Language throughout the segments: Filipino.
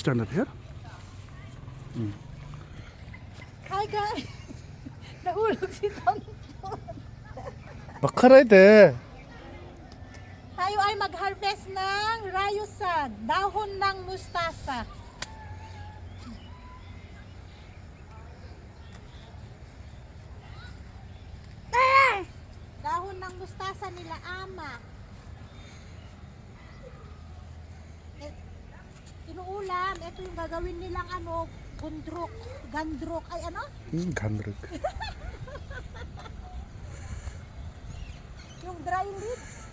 stand up here. Hi guys! Nahulog si Tonton. Bakaray de. Tayo ay mag-harvest ng rayusan, dahon ng mustasa. Dahon ng mustasa nila ama. Inuulam, ito yung gagawin nilang ano, gundruk, gandruk, ay ano? Gandruk. Yung dry leaves.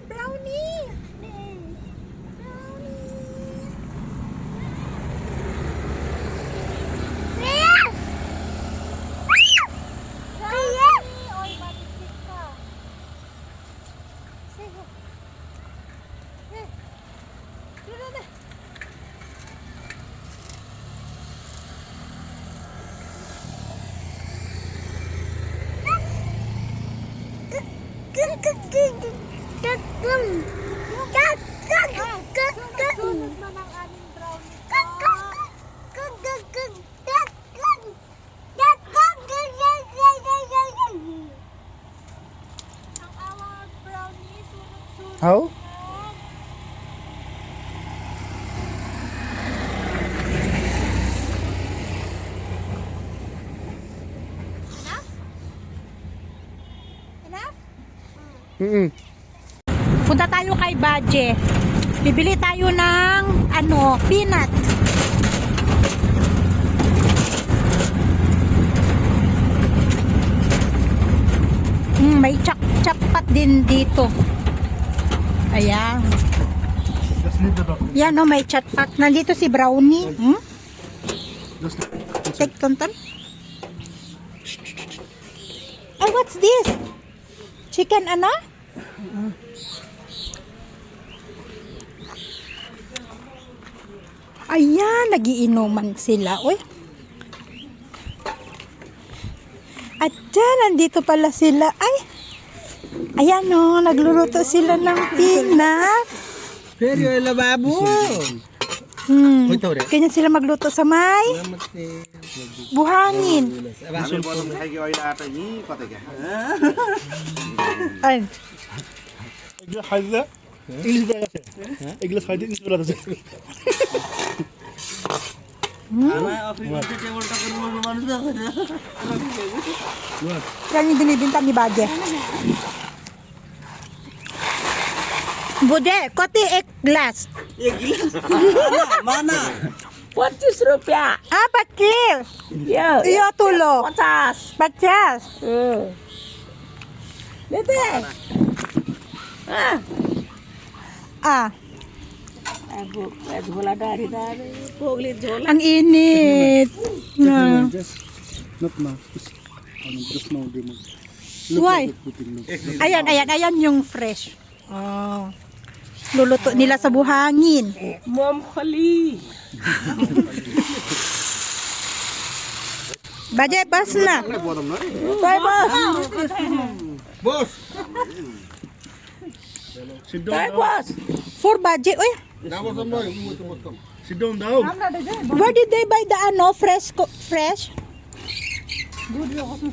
Brownie! Sunod man ang aming brownie ang our brownie, sunod-sunod. How? Enough? Punta tayo kay Baje. Bibili tayo ng ano, peanut. May chak-chakpat din dito. Ayan. Just leave the dog. Yan oh, may chatpat. Nandito si Brownie. Just Take Tonton. Ay, what's this? Chicken ano? Ayan, nagiinuman sila. Uy. At dyan, nandito pala sila. Ay, ayan o, nagluluto sila ng peanut. Pero yung lababo. Ganyan sila magluto sa may buhangin. Ay, İngiliz haydi. İngiliz böyle şey. İngiliz haydi İngiliz böyle şey. yan yung binibinta ni Baje. Bude, kote ek glass. Mana? 25 rupiah. Ah, pakil. Ya. Iyo tulo. 50. Pachas. Dete. Ah. Ah, Jhola dari dari. Pogli jhola. ang init. Na. Just not now. Just now demo. Why? Ayan yung fresh. Oh. Luluto nila sa buhangin. Mom khali. Baje, pas na. Bye boss. Bos. Sit Bye down. boss. For Baje, uy. Sit down down. Where did they buy the ano, fresh?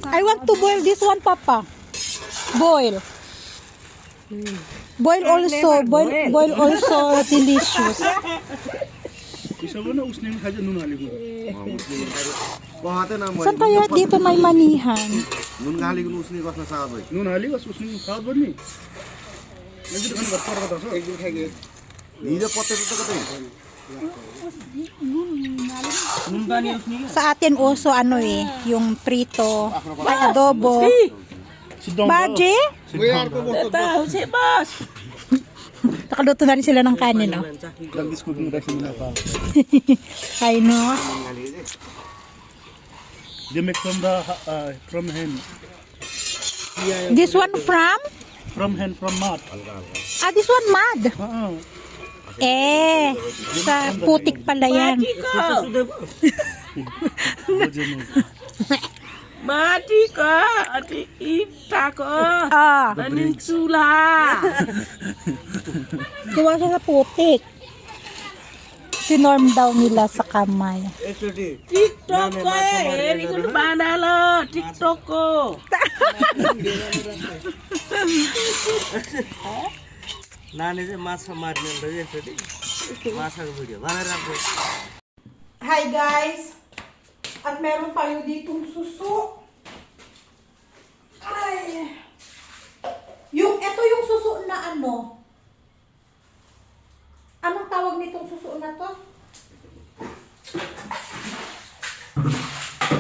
I want to boil this one, Papa. Boil. Boil also. Boil also delicious. İsa na usne haja nun hali ko. Saan kaya dito may manihan? Nun hali ko usne खाद बन्नी. नजर खाने बात कर रहा था सर. एक दिन खाएंगे. नीचे पत्ते तो कते. Sa atin also ano eh, yung prito, ay adobo. Sit down. Baje, Tahu si boss. nakaluto na rin sila ng kanin, no? Lagis ko din kasi nila pa. Ay, no? They make from hen. This one From hen, from mud. this one mud. Sa putik pala yan. Mati ka. Mati ka. Ati ita ka. Maning sula. Gawa siya sa putik. Sinorm daw nila sa kamay. TikTok ko eh. Eri ko banalo. TikTok ko. नानीले माछा मार्ने यसरी माछाको भिडियो बनाएर राख्छु Hi guys! At meron tayo ditong suso. Ay! Ito yung suso na ano? Anong tawag nitong suso na to?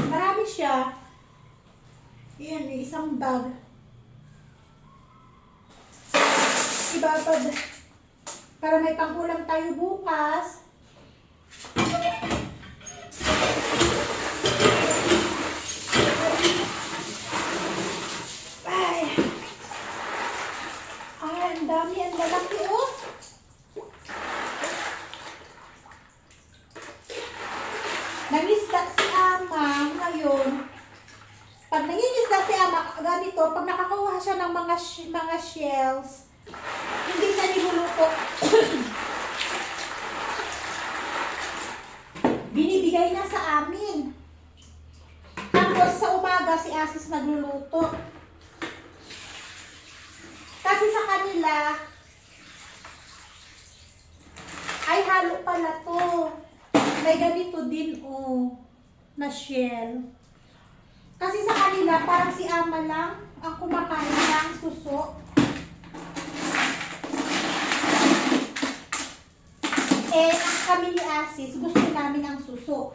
Marami siya. Yan, isang bag. Ibabad. Para may pangkulang tayo bukas. Ay, ang dami, ang lalaki oh. Nangisda si Ama ngayon. Pag nangingisda si Ama, ganito, pag nakakuha siya ng mga shells, hindi siya niluluto. Binibigay na sa amin. Tapos sa umaga si Asis nagluluto. Kasi sa kanila ay halo pala to. May ganito din oh na shell. Kasi sa kanila parang si Ama lang ang kumakain ng suso. Kami ni Asis, gusto namin ang suso.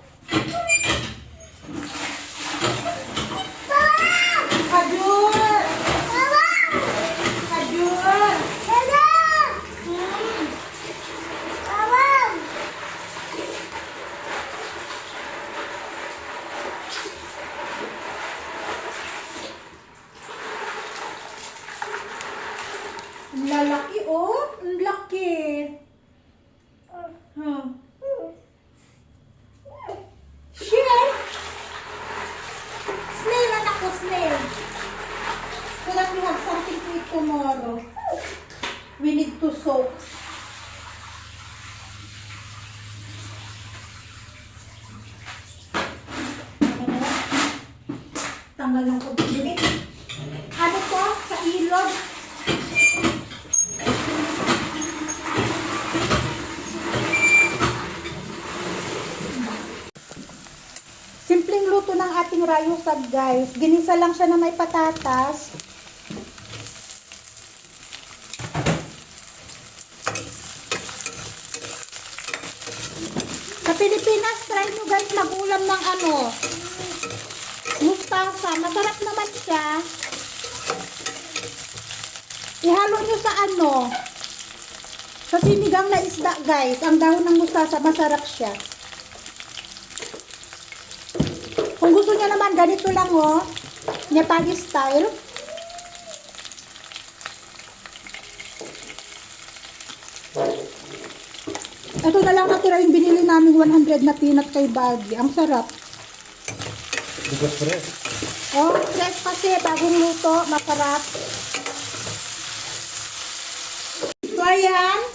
Kajur! Kajur! Ang lalaki oh! Ang laki! Snail! Snail, anak ko, snail. So that we have something to eat tomorrow. We need to soak. Tanggal ng pagbibilit. Ano to? Sa ilog? Simpleng luto ng ating rayusag guys. Ginisa lang siya na may patatas. Sa Pilipinas, try nyo guys mag-ulam ng mustasa. Masarap naman siya. Ihalo nyo sa sa sinigang na isda guys. Ang dahon ng mustasa, masarap siya. Kung gusto niya naman, ganito lang oh. Nepali style. Ito na lang natira yung binili namin 100 na peanut kay Baggy. Ang sarap. Oh, fresh kasi. Bagong luto. Masarap. So, ayan.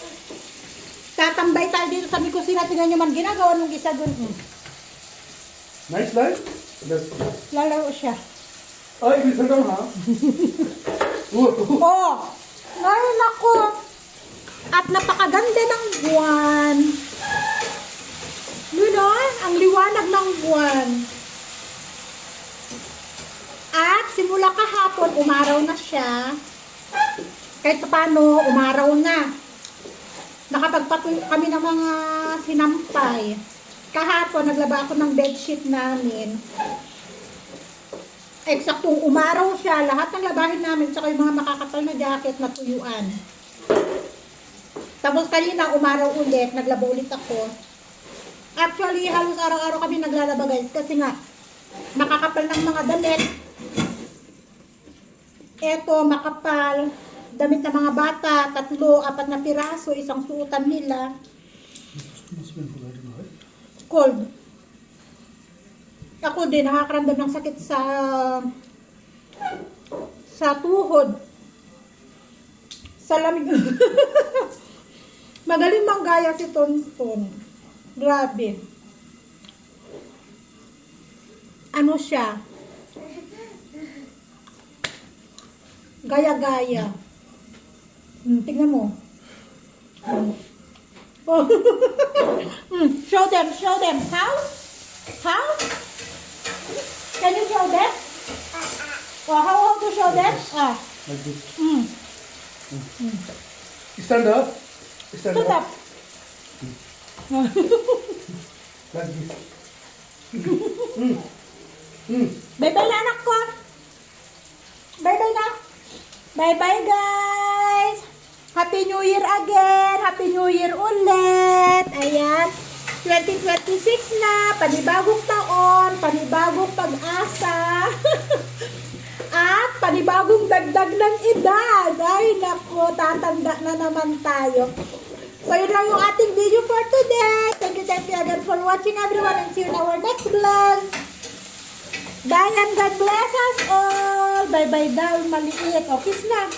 Tatambay tayo dito sa may kusina. Tingnan nyo man ginagawa nung isa dun. Nice light? Lalaro siya. Ay, bisa daw ha? Oh! Ngayon ako. At napakaganda ng buwan. Yun o, ang liwanag ng buwan. At simula kahapon, umaraw na siya. Kahit paano, umaraw na. Nakapagpatuloy kami ng mga sinampay. Kahapon, naglaba ako ng bedsheet namin. Eksaktong umaraw siya. Lahat ng labahin namin, saka yung mga makakapal na jacket na tuyuan. Tapos kanina, umaraw ulit. Naglaba ulit ako. Actually, halos araw-araw kami naglalaba guys. Kasi nga, makakapal ng mga damit. Eto, makapal. Damit ng mga bata, 3, 4 na piraso, isang suotan nila. Cold. Ako din, nakakaramdam ng sakit sa tuhod. Sa lamig. Magaling manggaya si Tonton. Grabe. Ano siya? Gaya-gaya. Tignan mo. Oh. Show them. How? Can you show them? Oh, how to show them? Like this. Mm. Stand up. Stand up. Like this. Bye-bye na anak ko. Bye-bye na. Bye-bye guys. Happy New Year again. Happy New Year ulit. Ayan. 2026 na. Panibagong taon. Panibagong pag-asa. At panibagong dagdag ng edad. Ay nako, tatanda na naman tayo. So yun lang yung ating video for today. Thank you again for watching everyone and see you in our next vlog. Bye and God bless us all. Bye-bye daw, maliit. O, kiss na.